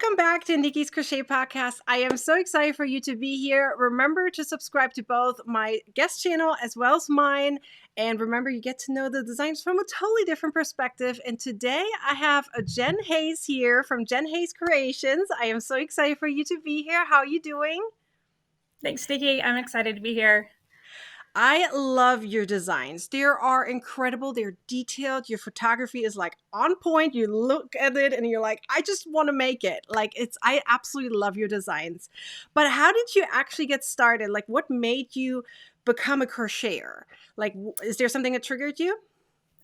Welcome back to Nikki's Crochet Podcast. I am so excited for you to be here. Remember to subscribe to both my guest channel as well as mine. And remember, you get to know the designs from a totally different perspective. And today I have a Jen Hayes here from Jen Hayes Creations. I am so excited for you to be here. How are you doing? Thanks, Nikki. I'm excited to be here. I love your designs. They are incredible. They're detailed. Your photography is like on point. You look at it and you're like, I just want to make it. I absolutely love your designs. But how did you actually get started? Like, what made you become a crocheter? Like, is there something that triggered you?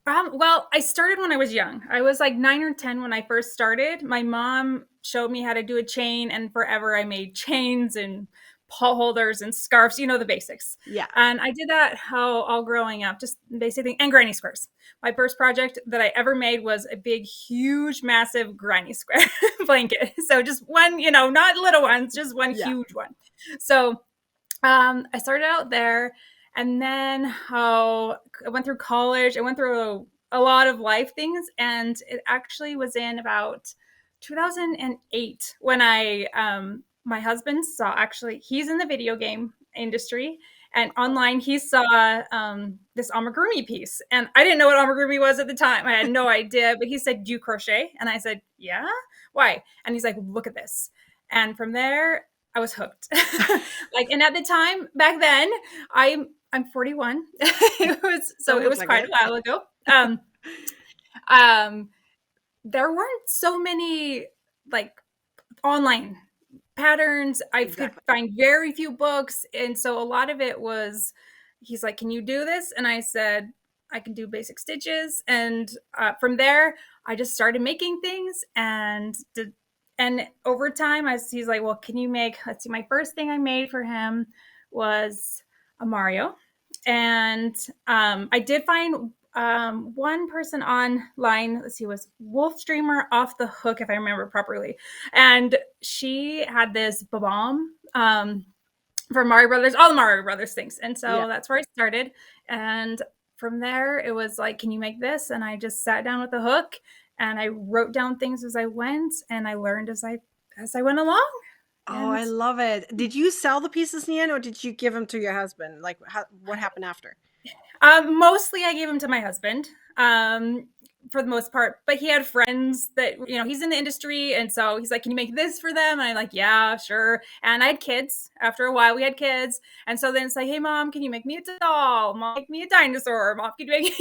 Well, I started when I was young. I was like 9 or 10 when I first started. My mom showed me how to do a chain, and forever I made chains and paw holders and scarves, the basics. Yeah. And I did that all growing up, just basic thing, and granny squares. My first project that I ever made was a big, huge, massive granny square blanket. So just one, not little ones, just one huge one. So I started out there. And then I went through college. I went through a lot of life things. And it actually was in about 2008 when my husband saw, actually, he's in the video game industry. And online, he saw this amigurumi piece. And I didn't know what amigurumi was at the time. I had no idea. But he said, "Do you crochet?" And I said, "Yeah." "Why?" And he's like, "Look at this." And from there, I was hooked. And at the time, back then, I'm 41. It was quite a while ago. There weren't so many online patterns. I could find very few books. And so a lot of it was, he's like, "Can you do this?" And I said, "I can do basic stitches." And from there, I just started making things and over time, he's like, "Well, can you make," let's see, my first thing I made for him was a Mario. And I did find one person online, let's see, was Wolf Streamer Off the Hook, if I remember properly. And she had this bomb for Mario Brothers, all the Mario Brothers things. And so that's where I started. And from there, it was like, "Can you make this?" And I just sat down with the hook and I wrote down things as I went, and I learned as I went along. Oh, I love it. Did you sell the pieces in the end, or did you give them to your husband? Like, what happened after? Mostly I gave them to my husband, for the most part, but he had friends that, he's in the industry. And so he's like, "Can you make this for them?" And I'm like, "Yeah, sure." And I had kids. After a while, we had kids. And so then it's like, "Hey, Mom, can you make me a doll? Mom, make me a dinosaur. Mom, can you make,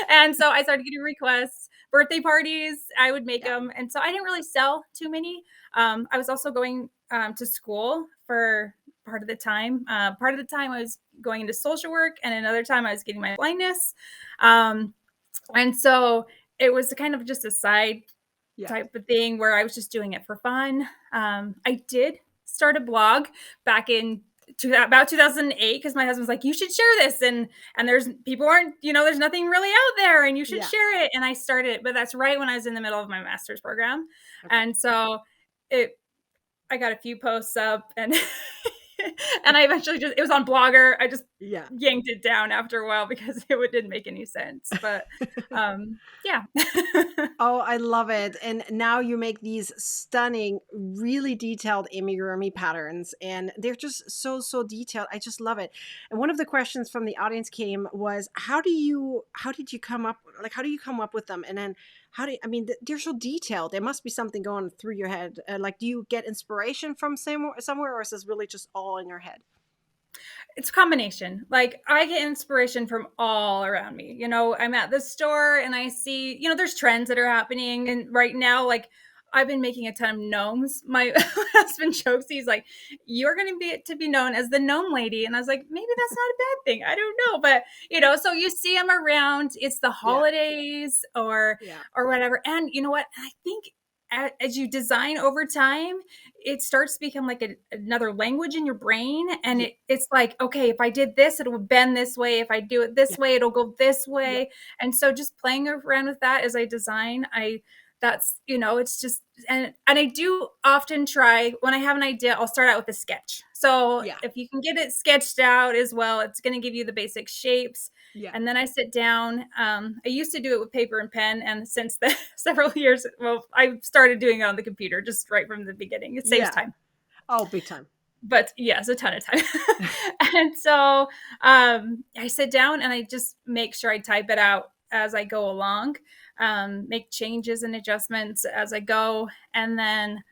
And so I started getting requests. Birthday parties, I would make them. And so I didn't really sell too many. I was also going to school for part of the time. Part of the time I was going into social work, and another time I was getting my blindness. And so it was kind of just a side type of thing where I was just doing it for fun. I did start a blog back in about 2008 because my husband's like, "You should share this, and there's people aren't, there's nothing really out there, and you should share it." And I started, but that's right when I was in the middle of my master's program. And so I got a few posts up, and and I eventually it was on Blogger. I just yanked it down after a while because it didn't make any sense. But yeah. Oh, I love it. And now you make these stunning, really detailed amigurumi patterns, and they're just so detailed. I just love it. And one of the questions from the audience came was, how did you come up with them? And then they're so detailed. There must be something going through your head. Do you get inspiration from somewhere, or is this really just all in your head? It's a combination. Like, I get inspiration from all around me. I'm at the store and I see, there's trends that are happening. And right now, like, I've been making a ton of gnomes. My husband jokes, he's like, "You're going to be known as the gnome lady." And I was like, maybe that's not a bad thing. I don't know. But, so you see them around. It's the holidays or whatever. And you know what? I think as you design over time, it starts to become like another language in your brain. And it's like, okay, if I did this, it will bend this way. If I do it this way, it'll go this way. And so just playing around with that as I design, I that's, it's just, and I do often try when I have an idea, I'll start out with a sketch. So Yeah. if you can get it sketched out as well, it's going to give you the basic shapes. Yeah. And then I sit down. I used to do it with paper and pen, and since the several years, well, I started doing it on the computer just right from the beginning. It saves Yeah. time. Oh, big time. But yes, a ton of time. And so I sit down and I just make sure I type it out as I go along, make changes and adjustments as I go. And then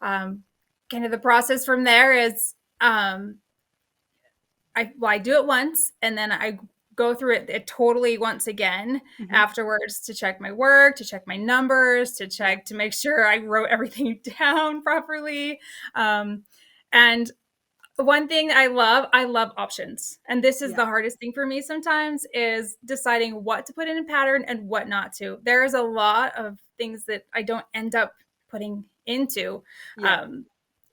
um, kind of the process from there is I do it once and then I go through it totally once again Hmm. afterwards to check my work, to check my numbers, to Yeah. check to make sure I wrote everything down properly. And one thing I love options. And this is Yeah. the hardest thing for me sometimes is deciding what to put in a pattern and what not to. There's a lot of things that I don't end up putting Yeah. um,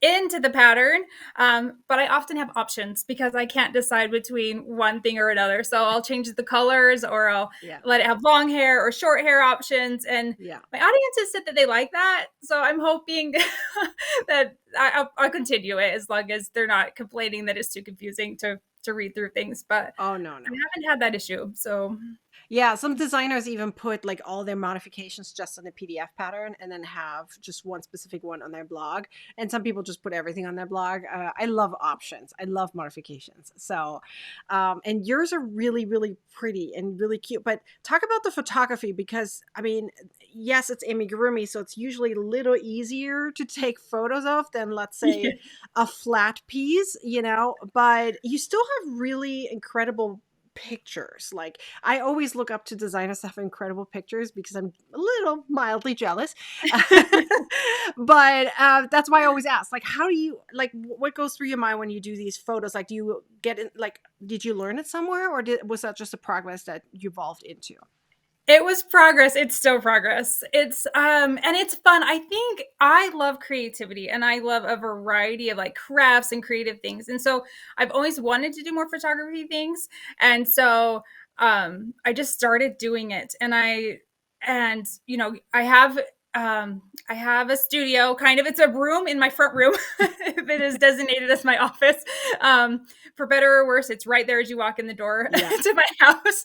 into the pattern. But I often have options because I can't decide between one thing or another. So I'll change the colors or I'll Yeah. let it have long hair or short hair options. And Yeah. my audience has said that they like that. So I'm hoping that I'll continue it as long as they're not complaining that it's too confusing to read through things. But Oh, no, I no. haven't had that issue. So Yeah, some designers even put like all their modifications just in a PDF pattern and then have just one specific one on their blog. And some people just put everything on their blog. I love options. I love modifications. So, and yours are really, really pretty and really cute. But talk about the photography because, I mean, yes, it's amigurumi, so it's usually a little easier to take photos of than, let's say, yes. a flat piece, but you still have really incredible pictures. Like I always look up to designers that have incredible pictures because I'm a little mildly jealous. But that's why I always ask, like, how do you like what goes through your mind when you do these photos? Like, do you get it? Like, did you learn it somewhere, or was that just a progress that you evolved into? It was progress. It's still progress. It's and it's fun. I think I love creativity and I love a variety of like crafts and creative things. And so I've always wanted to do more photography things. And so I just started doing it. And I have a studio kind of, it's a room in my front room that is designated as my office. For better or worse, it's right there as you walk in the door Yeah. to my house.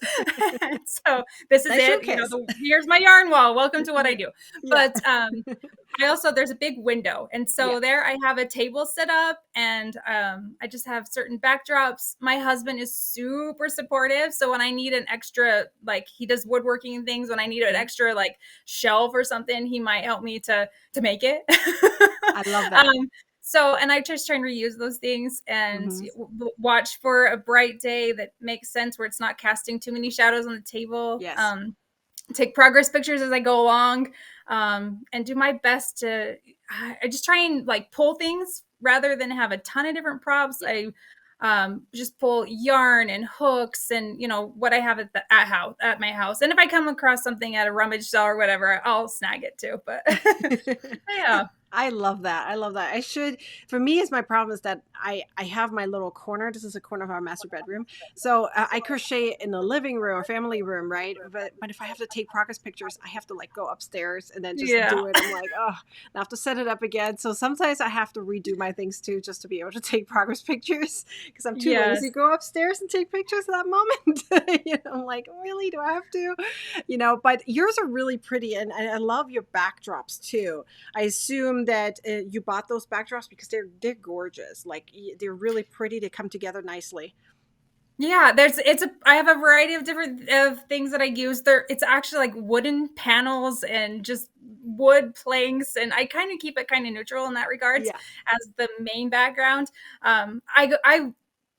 And so this is Nice it. showcase. Here's my yarn wall. Welcome to what I do. Yeah. But there's a big window. And Yeah. so there I have a table set up and I just have certain backdrops. My husband is super supportive. So when I need an extra, like he does woodworking and things, when I need an Mhm. extra like shelf or something, he might help me to make it. I love that. um, so, and I just try and reuse those things and Hmm. watch for a bright day that makes sense where it's not casting too many shadows on the table. Yes. Take progress pictures as I go along, and do my best to. I just try and like pull things rather than have a ton of different props. Yeah. I just pull yarn and hooks and what I have at my house. And if I come across something at a rummage sale or whatever, I'll snag it too. But yeah, I love that. I love that. I should, for me, is my problem is that I have my little corner. This is a corner of our master bedroom. So I crochet in the living room or family room, right? But if I have to take progress pictures, I have to like go upstairs and then just yeah, do it. I'm like, oh, I have to set it up again. So sometimes I have to redo my things too, just to be able to take progress pictures because I'm too lazy yes. to go upstairs and take pictures at that moment. I'm like, really? Do I have to? But yours are really pretty, and I love your backdrops too. I assume that you bought those backdrops because they're gorgeous. Like they're really pretty. They come together nicely. Yeah, I have a variety of different of things that I use. It's actually like wooden panels and just wood planks, and I kind of keep it kind of neutral in that regards Yeah, as the main background. I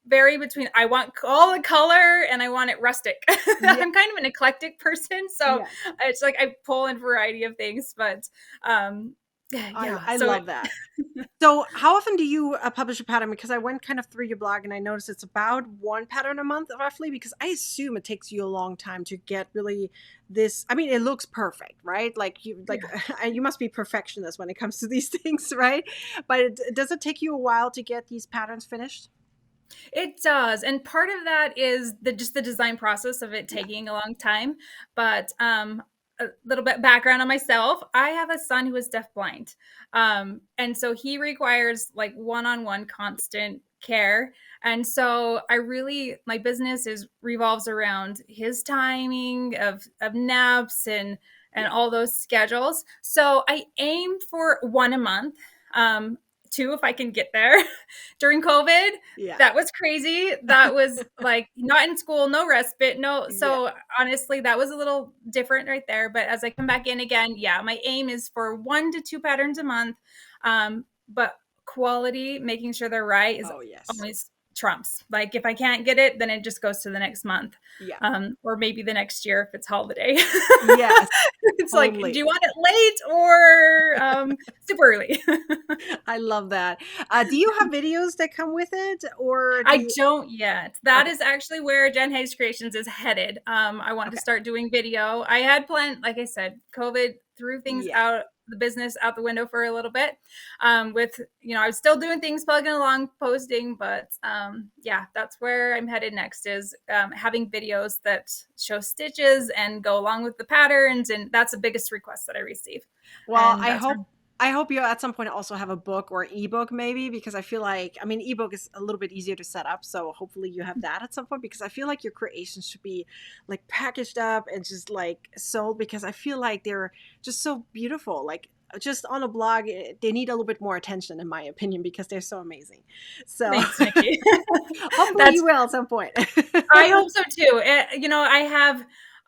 vary between I want all the color and I want it rustic. yeah, I'm kind of an eclectic person, so yes. it's like I pull in a variety of things, but yeah. I So love that. So, how often do you publish a pattern? Because I went kind of through your blog and I noticed it's about one pattern a month, roughly. Because I assume it takes you a long time to get really this. I mean, it looks perfect, right? yeah. You must be perfectionist when it comes to these things, right? But does it take you a while to get these patterns finished? It does, and part of that is just the design process of it Yeah. taking a long time, but, a little bit background on myself. I have a son who is deafblind. And so he requires like one-on-one constant care. And so my business revolves around his timing of naps and Yeah. all those schedules. So I aim for one a month. Two if I can get there. During COVID, Yeah. that was crazy. That was like not in school, no respite, no. Yeah. So honestly, that was a little different right there. But as I come back in again, yeah, my aim is for 1 to 2 patterns a month. But quality, making sure they're right, is Oh, yes. always trumps. Like if I can't get it, then it just goes to the next month, Yeah. or maybe the next year if it's holiday. Yes, It's like, do totally. you want it late or super early? I love that. Do you have videos that come with it, or do I you? don't yet. That Okay. is actually where Jen Hayes Creations is headed. I want to Okay. start doing video. I had planned, like I said, COVID threw things Yeah. out, the business out the window for a little bit. With, I was still doing things, plugging along, posting, but yeah, that's where I'm headed next is having videos that show stitches and go along with the patterns. And that's the biggest request that I receive. Well, And that's where I hope you at some point also have a book or ebook maybe, because I feel like, I mean, ebook is a little bit easier to set up, so hopefully you have that at some point, because I feel like your creations should be like packaged up and just like sold, because I feel like they're just so beautiful. Like just on a blog, they need a little bit more attention in my opinion, because they're so amazing. So thanks, Nikki. hopefully That's you will at some point. I hope so too.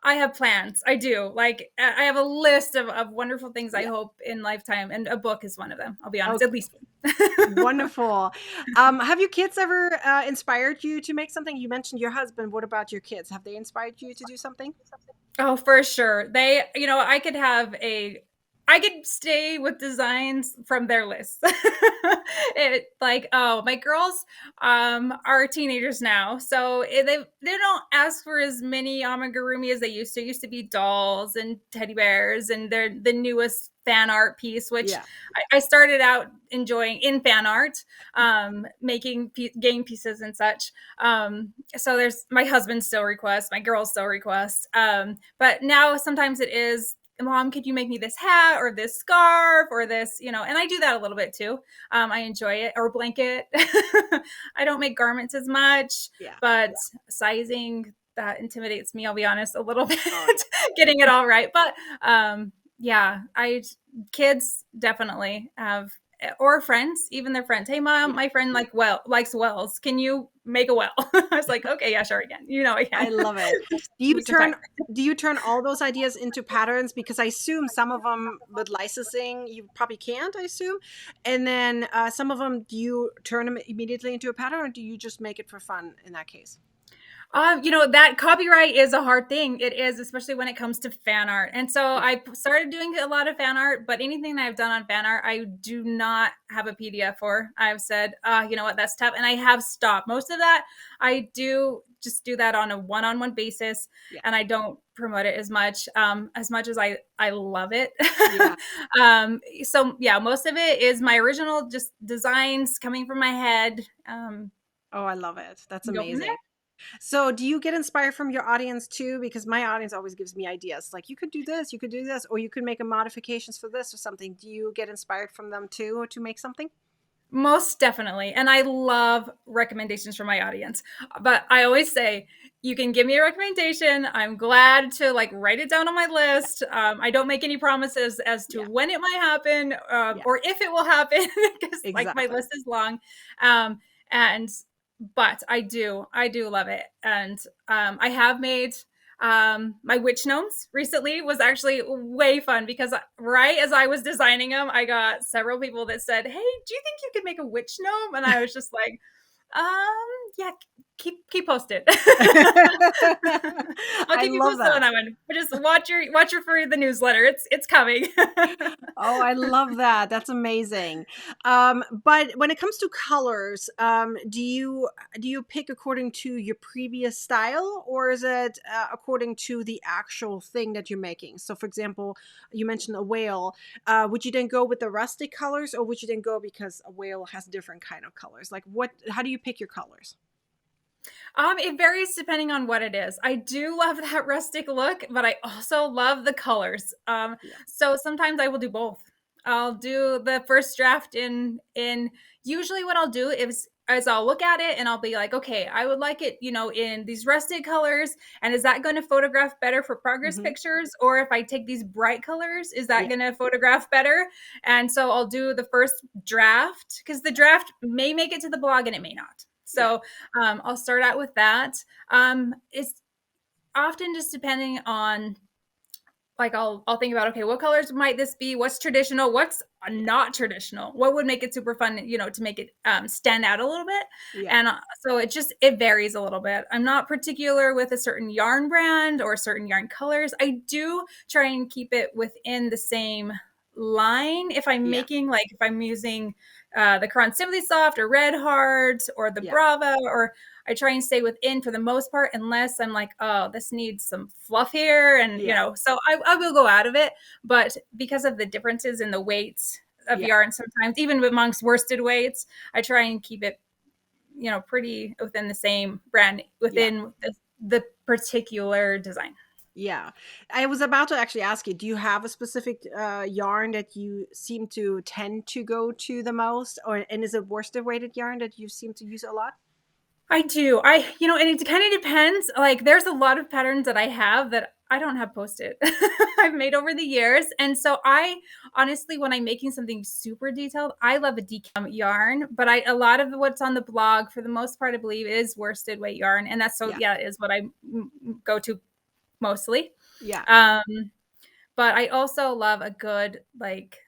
I have plans. I do. Like I have a list of wonderful things I Yeah. hope in lifetime, and a book is one of them. I'll be honest, at Okay. least one. Wonderful. Have your kids ever inspired you to make something? You mentioned your husband. What about your kids? Have they inspired you to do something? Oh, for sure. I could stay with designs from their list. My girls are teenagers now, so they don't ask for as many amigurumi as they used to. It used to be dolls and teddy bears, and they're the newest fan art piece, which Yeah. I started out enjoying in fan art, making game pieces and such. So there's my husband still requests, my girls still request. But now sometimes it is, Mom, could you make me this hat or this scarf or this, and I do that a little bit too. I enjoy it, or blanket. I don't make garments as much, Yeah. but sizing, that intimidates me, I'll be honest, a little bit, Oh, yeah. getting it all right. But yeah, kids definitely have, or friends, even their friends. Hey, Mom, Yeah. my friend likes wells. Can you make a well? I was like, okay, yeah, sure, I can. I I can. love it. Just Do you give me some time. turn do you turn all those ideas into patterns? Because I assume some of them with licensing you probably can't, I assume. And then some of them, do you turn them immediately into a pattern, or do you just make it for fun in that case? That copyright is a hard thing. It is, especially when it comes to fan art. And so Yeah. I started doing a lot of fan art, but anything that I've done on fan art, I do not have a PDF for. I've said, you know what, that's tough. And I have stopped. Most of that, I do just do that on a one-on-one basis, Yeah. and I don't promote it as much as I love it. Yeah. So yeah, most of it is my original just designs coming from my head. Oh, I love it. That's Go from there. amazing. So, do you get inspired from your audience too? Because my audience always gives me ideas. Like, you could do this, you could do this, or you could make a modifications for this or something. Do you get inspired from them too, or to make something? Most definitely. And I love recommendations from my audience. But I always say, you can give me a recommendation. I'm glad to like write it down on my list. I don't make any promises as to Yeah. when it might happen, Yeah. or if it will happen, because like my Exactly. list is long. Um, and but I do love it. And I have made my witch gnomes recently. Was actually way fun, because right as I was designing them, I got several people that said, hey, do you think you could make a witch gnome? And I was just like, yeah, keep posted. I'll I keep you love posted on that. that one, but just watch your for the newsletter. It's coming. Oh, I love that. That's amazing. But when it comes to colors, do you pick according to your previous style, or is it according to the actual thing that you're making? So, for example, you mentioned a whale. Would you then go with the rustic colors, or would you then go because a whale has different kind of colors? Like, what? How do you pick your colors? It varies depending on what it is. I do love that rustic look, but I also love the colors. Yeah. So sometimes I will do both. I'll do the first draft in usually what I'll do is I'll look at it and I'll be like, okay, I would like it, in these rustic colors. And is that going to photograph better for progress Hmm. pictures? Or if I take these bright colors, is that Yeah. going to photograph better? And so I'll do the first draft because the draft may make it to the blog and it may not. Yeah. So I'll start out with that. It's often just depending on, like, I'll think about, okay, what colors might this be? What's traditional? What's Yeah. not traditional? What would make it super fun? To make it stand out a little bit. Yeah. And so it varies a little bit. I'm not particular with a certain yarn brand or certain yarn colors. I do try and keep it within the same line. If I'm Yeah. making, like, if I'm using the Cron Simply Soft or Red Heart or the Yeah. Brava, or I try and stay within for the most part, unless I'm like, oh, this needs some fluff here. And, Yeah. so I will go out of it. But because of the differences in the weights of Yeah. yarn, sometimes even amongst worsted weights, I try and keep it, pretty within the same brand, Yeah. within the particular design. Yeah. I was about to actually ask you, do you have a specific yarn that you seem to tend to go to the most? And is it worsted weighted yarn that you seem to use a lot? I do. And it kind of depends. Like, there's a lot of patterns that I have that I don't have posted. I've made over the years. And so I honestly, when I'm making something super detailed, I love a decal yarn, but a lot of what's on the blog for the most part, I believe, is worsted weight yarn. And that's, so Yeah. yeah, is what I go to mostly. Yeah. Um, but I also love a good, like,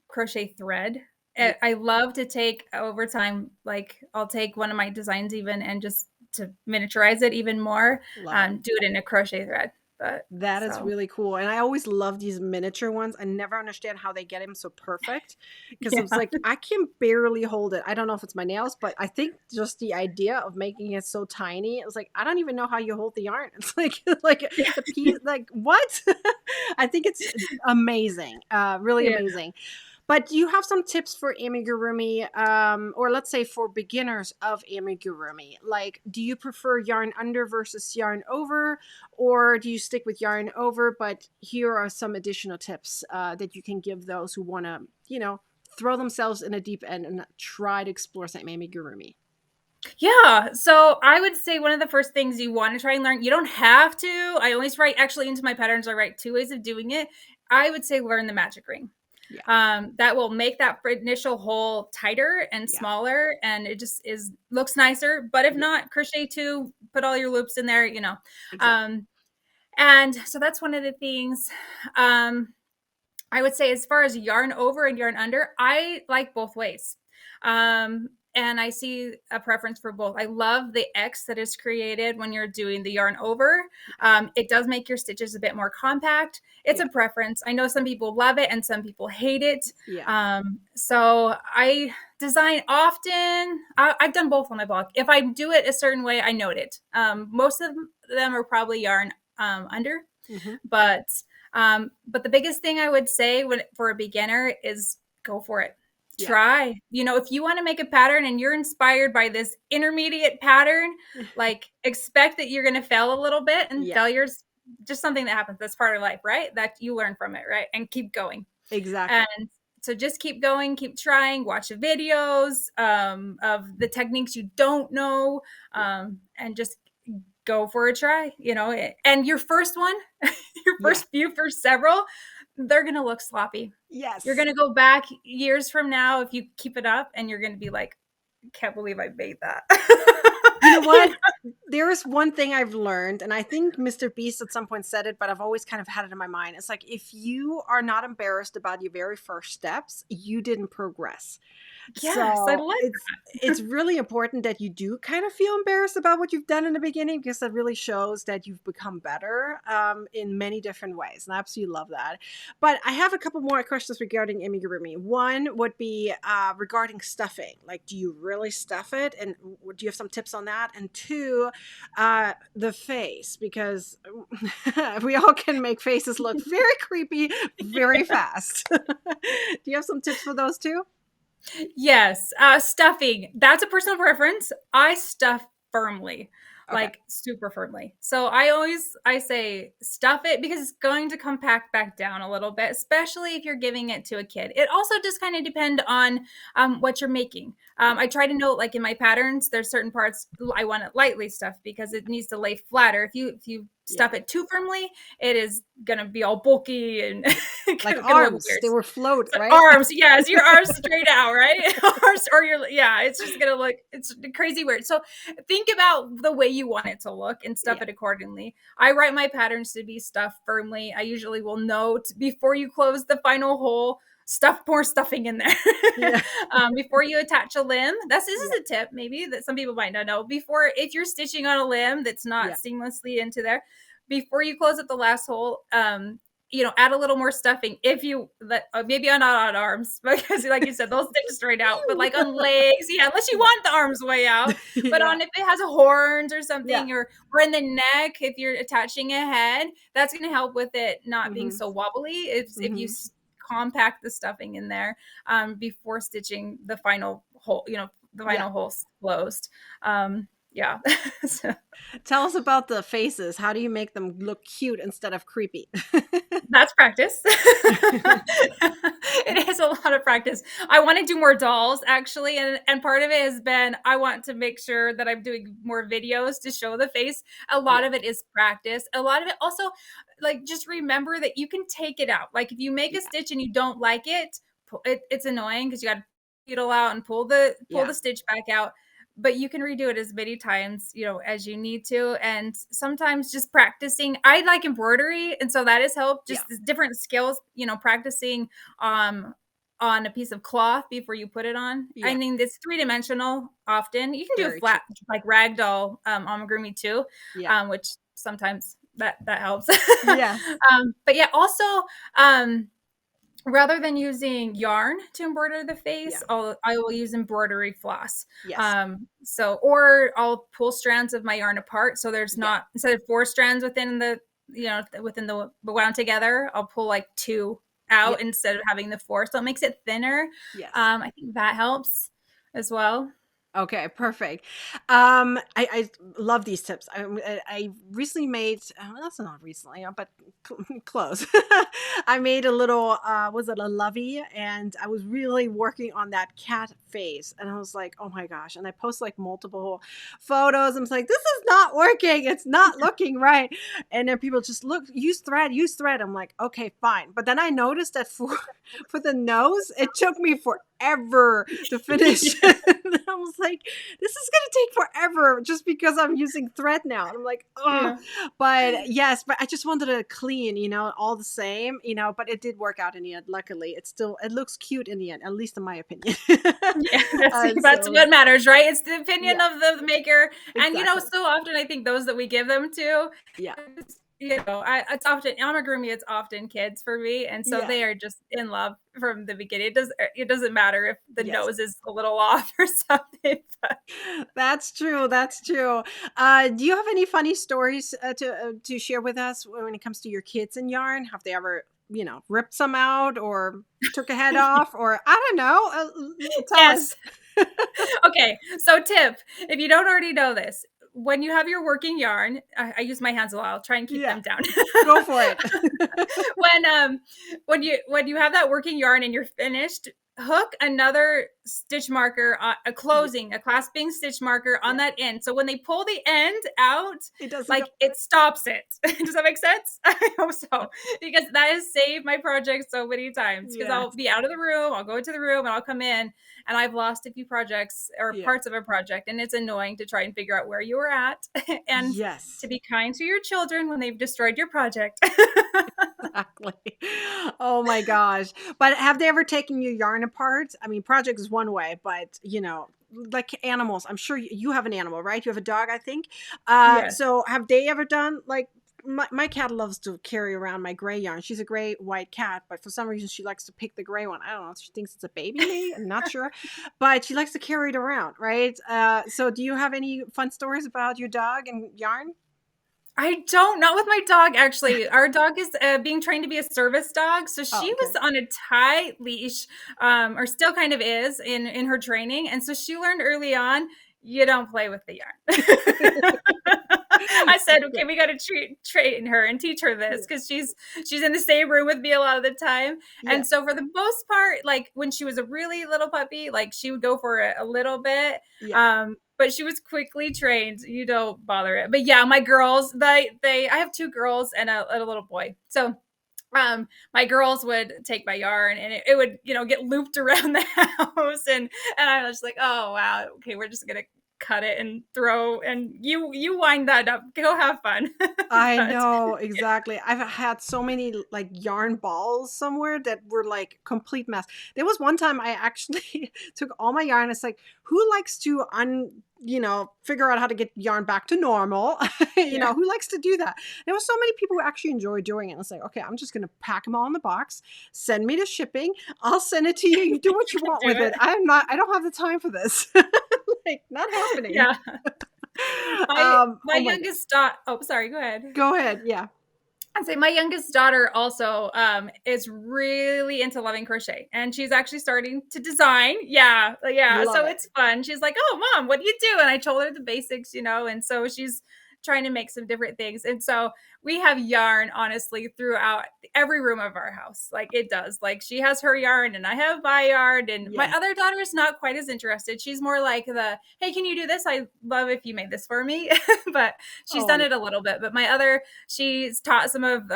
crochet thread. Yeah. I love to take over time, like, I'll take one of my designs even and just to miniaturize it even more, Love it. do it in a crochet thread. But That is so really cool. And I always love these miniature ones. I never understand how they get them so perfect because yeah. it's like I can barely hold it. I don't know if it's my nails, but I think just the idea of making it so tiny, it's like I don't even know how you hold the yarn. It's like like Yeah. the piece, like what? I think it's amazing, really Yeah. amazing. But do you have some tips for amigurumi, or let's say for beginners of amigurumi? Like, do you prefer yarn under versus yarn over, or do you stick with yarn over? But here are some additional tips that you can give those who want to, throw themselves in a deep end and try to explore some amigurumi. Yeah. So I would say one of the first things you want to try and learn, you don't have to. I always write, actually, into my patterns, I write two ways of doing it. I would say learn the magic ring. Yeah, That will make that initial hole tighter and yeah, smaller, and it just looks nicer. But if yeah, not, crochet two, put all your loops in there. exactly. Um, and so that's one of the things. Um, I would say, as far as yarn over and yarn under, I like both ways. And I see a preference for both. I love the X that is created when you're doing the yarn over. Yeah, It does make your stitches a bit more compact. It's yeah, a preference. I know some people love it and some people hate it. yeah, So I design often. I've done both on my blog. If I do it a certain way, I note it. Most of them are probably yarn under, hmm, but the biggest thing I would say for a beginner is go for it. yeah, Try. If you want to make a pattern and you're inspired by this intermediate pattern, like, expect that you're going to fail a little bit, and yeah, failure's just something that happens. That's part of life, right? That you learn from it, right? And keep going. exactly. And so just keep going, keep trying, watch the videos of the techniques you don't know, Yeah, and just go for a try, and your first one, your yeah, first few, first several, they're going to look sloppy. You're yes. going to go back years from now if you keep it up, and you're going to be like, can't believe I made that. You know what? You There is one thing I've learned, and I think Mr. Beast at some point said it, but I've always kind of had it in my mind. It's like if you are not embarrassed about your very first steps, you didn't progress. Yes, I So like it's really important that you do kind of feel embarrassed about what you've done in the beginning because that really shows that you've become better in many different ways. And I absolutely love that. But I have a couple more questions regarding amigurumi. One would be regarding stuffing. Like, do you really stuff it? And do you have some tips on that? And two, the face, because we all can make faces look very creepy very fast. Do you have some tips for those two? Yes, stuffing. That's a personal preference. I stuff firmly. Okay. like super firmly. So I say stuff it because it's going to compact back down a little bit, especially if you're giving it to a kid. It also just kind of depend on what you're making. Yeah. I try to note, like in my patterns, there's certain parts I want it lightly stuffed because it needs to lay flatter. If you Yeah. stuff it too firmly, it is gonna be all bulky and Like gonna look arms, weird. they were float, So right? arms, yes, your arms straight out, right? Or your, yeah, it's just gonna look, it's crazy weird. So think about the way you want it to look and stuff Yeah. it accordingly. I write my patterns to be stuffed firmly. I usually will note before you close the final hole, stuff more stuffing in there. Yeah. Before you attach a limb. This is Yeah. a tip maybe that some people might not know. Before, if you're stitching on a limb that's not Yeah. seamlessly into there, before you close up the last hole, add a little more stuffing if you let, maybe not on arms because like you said, they'll stick straight out, but like on legs, yeah, unless you Yeah. want the arms way out. But Yeah. on, if it has a horns or Yeah. something, or in the neck, if you're attaching a head, that's going to help with it not being Mhm. so wobbly if you Mhm. compact the stuffing in there before stitching the final hole, the Yeah. final hole's closed. Yeah. So Tell us about the faces. How do you make them look cute instead of creepy? that's practice. It is a lot of practice. I want to do more dolls actually, and part of it has been I want to make sure that I'm doing more videos to show the face. A lot Yeah. of it is practice. A lot of it also, like, just remember that you can take it out. Like if you make a Yeah. stitch and you don't like it, it's annoying because you got to needle out and pull Yeah. the stitch back out, but you can redo it as many times as you need to. And sometimes just practicing, I like embroidery, and so that has helped, Yeah. just the different skills, practicing um on a piece of cloth before you put it on. I Yeah. mean, it's three-dimensional often. You can do a Very true. flat like ragdoll amigurumi too, Yeah. which sometimes that helps. Yes. But yeah, also um rather than using yarn to embroider the Yeah. face, I will use embroidery floss. Yes. Or I'll pull strands of my yarn apart, so there's Yeah. not, instead of four strands within the wound together, I'll pull like two Yeah. out instead of having the four, so it makes it thinner. Yes. I think that helps as well. Okay, perfect. I love these tips. I recently made, that's not recently, but close. I made a little, was it a lovey? And I was really working on that cat face. And I was like, oh my gosh. And I post like multiple photos. I'm like, this is not working. It's not looking right. And then people just look, use thread, use thread. I'm like, okay, fine. But then I noticed that for, for the nose, it took me forever to finish. I was like, this is gonna take forever just because I'm using thread now. And I'm like, oh, Yeah. but yes, but I just wanted to clean, all the same, but it did work out in the end. Luckily, it looks cute in the end, at least in my opinion. Yeah, that's So what matters, right? It's the opinion yeah, of the maker. And exactly. so often I think those that we give them to, Yeah, it's often amigurumi, it's often kids for me, and so yeah, they are just in love from the beginning. It doesn't matter if the yes. nose is a little off or something. But That's true. That's true. Do you have any funny stories to share with us when it comes to your kids and yarn? Have they ever, ripped some out or took a head off, or I don't know? Tell us. yes. Okay, so tip, if you don't already know this, when you have your working yarn, I use my hands a lot. I'll try and keep Yeah, them down. go for it. When you have that working yarn and you're finished, hook another stitch marker, Yeah, a clasping stitch marker on yeah. that end. So when they pull the end out, It doesn't go. like it stops it. Does that make sense? I hope so, because that has saved my project so many times. Because I'll Yes. be out of the room, I'll go into the room, and I'll come in, and I've lost a few projects or Yeah. parts of a project, and it's annoying to try and figure out where you were at, and Yes. to be kind to your children when they've destroyed your project. Exactly. Oh my gosh. But have they ever taken your yarn apart? I mean, project is one way, but like animals, I'm sure you have an animal, right? You have a dog, I think. Yes. So have they ever done like my cat loves to carry around my gray yarn. She's a gray white cat, but for some reason she likes to pick the gray one. I don't know. She thinks it's a baby, maybe. I'm not sure, but she likes to carry it around, right? So do you have any fun stories about your dog and yarn? I don't, not with my dog, actually. Our dog is being trained to be a service dog. So Oh, she was okay. on a tight leash, or still kind of is in her training. And so she learned early on, you don't play with the yarn. I said, okay, we got to train her and teach her this, because she's in the same room with me a lot of the time. Yeah. And so for the most part, like when she was a really little puppy, like she would go for it a little bit. Yeah. But she was quickly trained. You don't bother it. But yeah, my girls, I have two girls and a little boy. So my girls would take my yarn and it would, get looped around the house, and I was like, oh wow, okay, we're just gonna cut it and throw, and you wind that up, go have fun. I But know, exactly. I've had so many like yarn balls somewhere that were like complete mess. There was one time I actually took all my yarn. It's like, who likes to figure out how to get yarn back to normal? yeah, Who likes to do that? There was so many people who actually enjoy doing it. It's like, okay, I'm just gonna pack them all in the box, send me the shipping. I'll send it to you. You do what you want do with it. it. I don't have the time for this. Like, not happening. Yeah. My Oh my, youngest daughter, oh sorry, go ahead. go ahead. Yeah. I'd say my youngest daughter also is really into loving crochet, and she's actually starting to design. Yeah, yeah. Love So it. it's fun. She's like, "Oh, mom, what do you do?" And I told her the basics, and so she's trying to make some different things. And so we have yarn honestly throughout every room of our house. Like it does. Like she has her yarn and I have my yarn. And my Yeah. other daughter is not quite as interested. She's more like hey, can you do this? I love if you made this for me. But she's Oh, done it a little bit. But my other, she's taught some of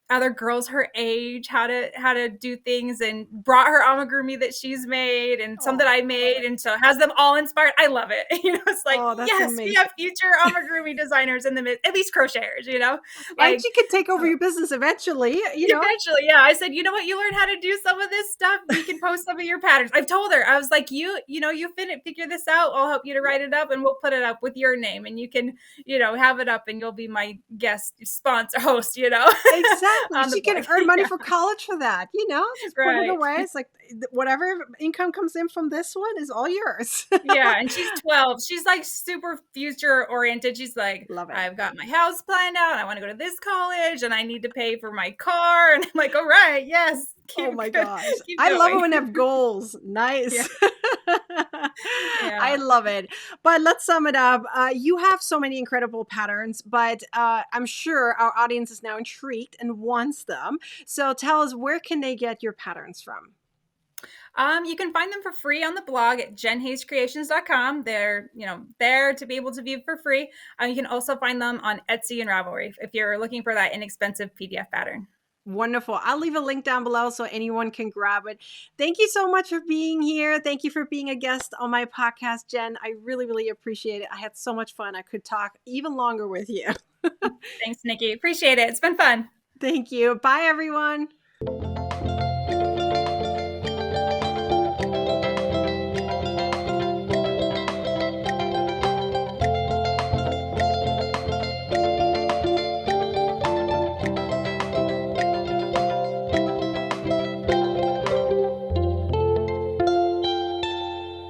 other girls her age how to do things, and brought her amigurumi that she's made and some that oh, I made, and so has them all inspired. I love it. It's like, oh, that's yes, we amazing. have future amigurumi designers in the mid, at least crocheters, And like she can take over your business eventually. eventually. Yeah, I said, you know what, you learn how to do some of this stuff, we can post some of your patterns. I've told her, I was like, you figure this out, I'll help you to Yeah, write it up, and we'll put it up with your name, and you can have it up, and you'll be my guest sponsor host, exactly. on the She can blog. earn money Yeah, for college for that. Just put it right. away. It's like whatever income comes in from this one is all yours. Yeah, and she's 12. She's like super future oriented. She's like, Love it. I've got my house planned out. I want to go to this college and I need to pay for my car. And I'm like, all right, yes, Oh keep my good, gosh. keep I love it going. when they have goals. Yeah, Nice. I yeah. love it. But let's sum it up. You have so many incredible patterns, but I'm sure our audience is now intrigued and wants them. So tell us, where can they get your patterns from? You can find them for free on the blog at jenhayscreations.com. They're, there to be able to view for free. You can also find them on Etsy and Ravelry if you're looking for that inexpensive PDF pattern. Wonderful. I'll leave a link down below so anyone can grab it. Thank you so much for being here. Thank you for being a guest on my podcast, Jen. I really, really appreciate it. I had so much fun. I could talk even longer with you. Thanks, Nikki. Appreciate it. It's been fun. Thank you. Bye, everyone.